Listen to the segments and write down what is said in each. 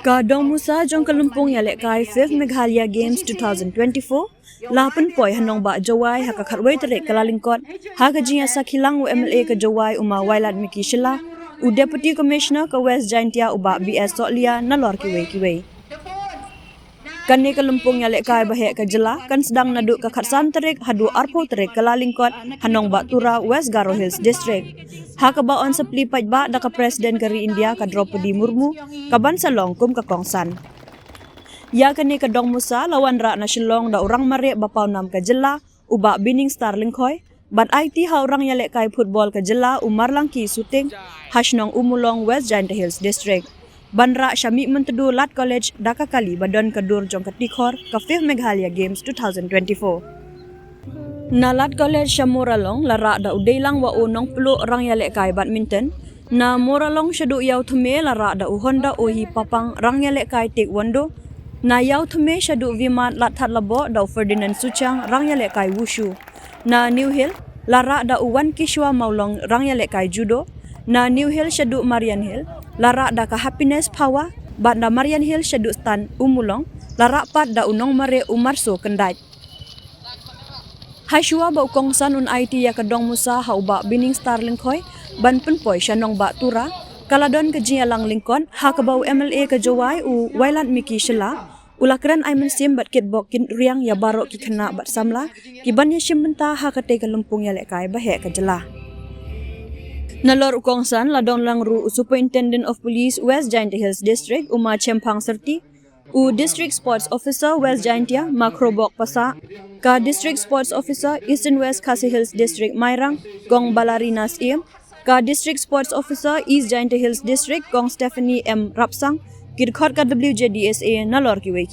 Ka dongmusa jong kalumpong ya lek kai 5th Meghalaya Games 2024 lapan poi nongbah Jowai haka khatwei terek kalalingkot haka jinya sakhilang u MLA ke Jowai uma Syllad Miki Syllad u Deputy Commissioner ke West Jaintia uba BS Soklia nalor kiwei kan ni kalumpong ya lek kai bahek ke jela kan sedang naduk ke khatsan terek hadu arpo terek kalalingkot nongbah Tura West Garo Hills District haka baon sepli pajba da ka Presiden kari India ka Draupadi Murmu ka ban salong kum ka kongsan ya kani ka dongmusa lawan ra na shilong da orang mare bapau nam ka jela uba bining starling khoi bat IT ha orang ya lek kai football ka jela umar langki shooting hasnong umulong West Jaintia Hills District Banra Syami Mentedu Lat College Daka Kali Badan Kedur Jong Ketikhor ke 5th Meghalaya Games 2024. Na Lat College Syamuralong lara da udailang wa unong pelu orang ya lek kai badminton. Na Moralong syadu yau theme lara da Honda ohi papang rang ya lek kai taekwondo. Na yau theme syadu vimat lat that labo da Ferdinand Suchang rang ya lek kai wushu. Na New Hill lara da Uwan Kishwa Maulong rang ya lek kai judo. Na New Hill syadu Marian Hill lara da ka happiness power bat da Marian Hill syadu stan umulong lara pat da unong mare umarso kendai Haishua ba kongsan un IT ya ka dongmusa ha uba bining starling khoi ban penpoi syanong ba tura kaladon ke jialang lingkon ha ka bau MLA ke Jowai u Syllad Miki Syllad ulakran ai mensim bat kitbok kin riang ya barok ki khana bat samla ki ban ya shimmenta ha ka te ka lumpung ya lek kai bahe ka jela Nalor ukongsan ladon langru Superintendent of Police West Jaintia Hills District Uma Chempang Serti u District Sports Officer West Jaintia Makrobok Pasa ka District Sports Officer Eastern West Khasi Hills District Mairang Gong Balarinas Im ka District Sports Officer East Jaintia Hills District Gong Stephanie M Rapsang kirkhot ka WJDSA nalor kiwei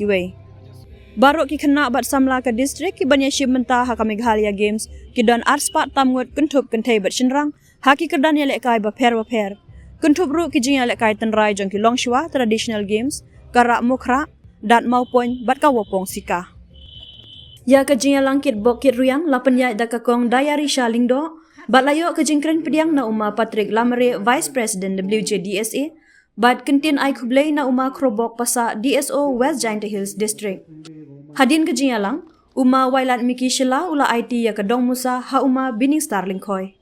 Barok ki khana bat samla ka district ki banya shimenta ha ka Meghalaya Games ki don arspat tamngot kuntup kentai bat shinrang ha ki kedan ya lek kai ba pher kuntup ru ki jinya lek kai tenrai jong ki longshwa traditional games kara mukhra dat maupun bat ka wopong sika ya ka jinya langkit bokit ruyang lapanya da ka kong dayari shalingdo bat layo ka jingkren pediang na uma Patrick Lamre Vice President WJDSA bat kentin ai khublei na uma Krobok Pasa DSO West Jaintia Hills District Hadin ke jinyalang, Uma Syllad Miki Syllad ula IT ya ke dongmusa ha uma bining starling khoi.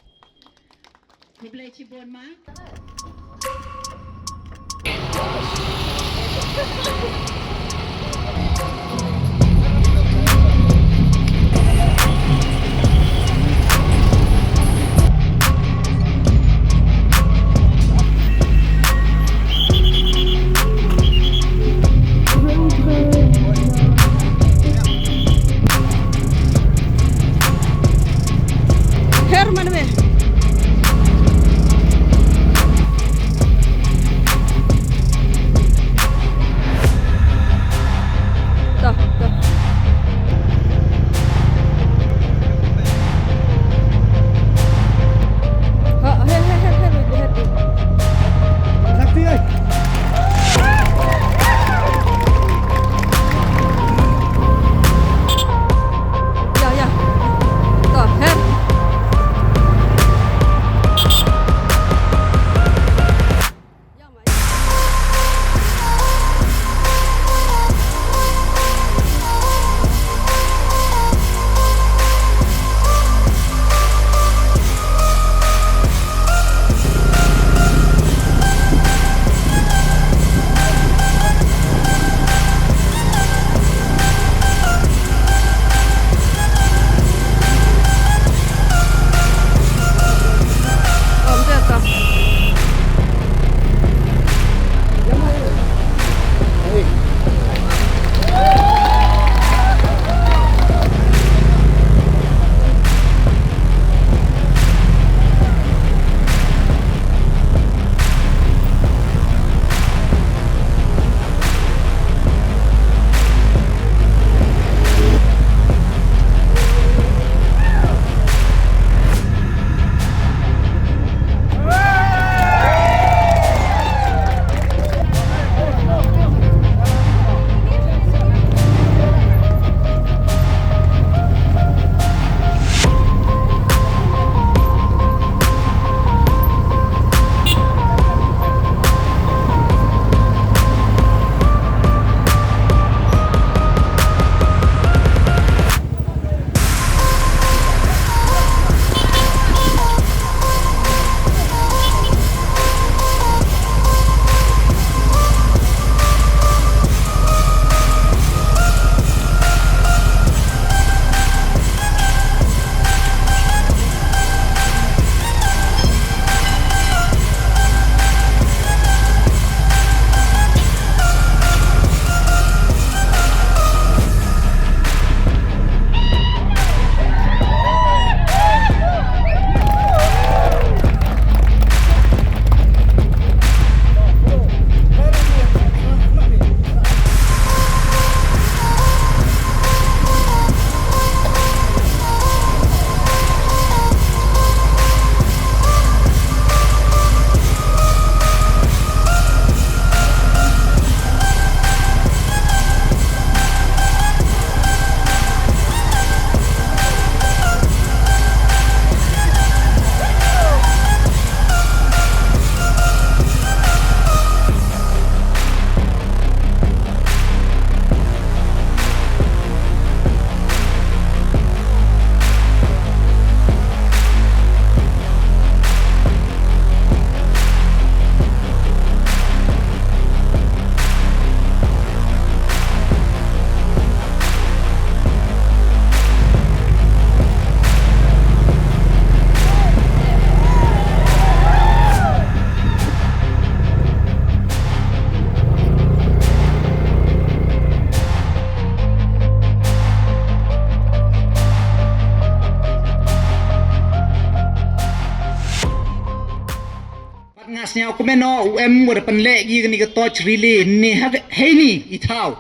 snya ko meno UM wada penle gi ni ka touch relay ni ha he ni I thau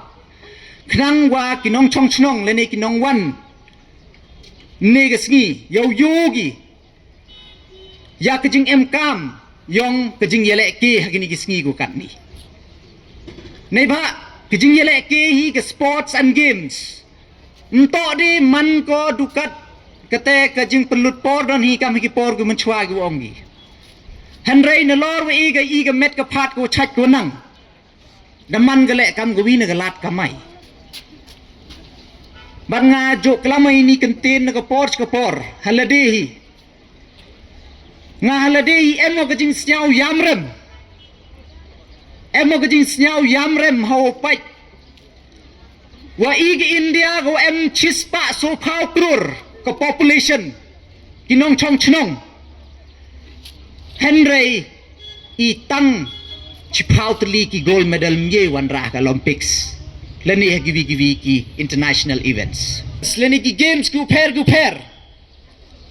knang wa kinong chong chnong le ni kinong wan ni ga sngi yo yogi ya ka jing em kam yong ka jing yele ke ha ni sngi ko kat ni nei ba ka jing yele ke hi ka sports and games nto di man ko dukat kate ka jing pelut por don hi kam ki por gu man chwa gu ongi Henry na lor wa iga met ka phat ko chach ko nang daman gale kam go wina galat kamai ban nga jo klamai ni kantin na ka por haladehi nga haladehi emo ka jing snyau yamrem ho pai wa iga India go em chispa so khau krur ka population kinong chong chnong Henry itang chipau tli ki gold medal mye wanra ka Olympics lani givi ki international events sleni ki games ku pher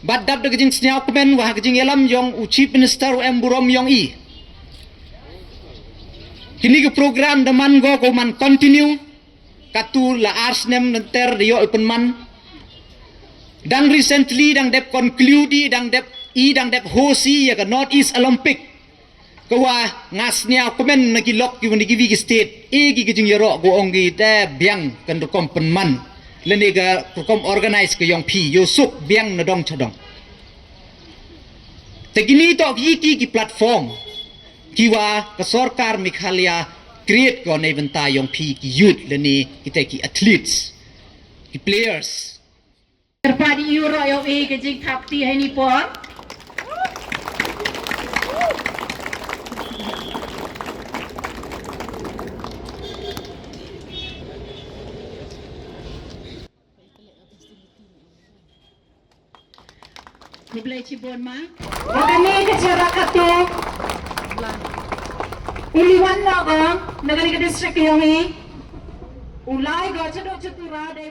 bad dab de jing snyau komen wa jing elam yong u chief minister em burom yong I kini ke program de man go man continue katu la arsnem nenter yo open man dang recently dang dep conclude dang dep hosi ya ka North East Olympic kawa ngasnya komen nagi lok ki wani gi state gi jing yero go ongi da biang kan kom penman leni ga kom organize ke yong pi yo suk biang na dong chadong tegini to ki platform kiwa ka sarkar Meghalaya create ko na event yong pi ki youth leni kita ki athletes ki players terpadi euro yo ke jing thapti hai ni por ni boleh cibon ma kami ke masyarakat tu uliwan na ko negara ke district yo hi ulai go chado chatura dai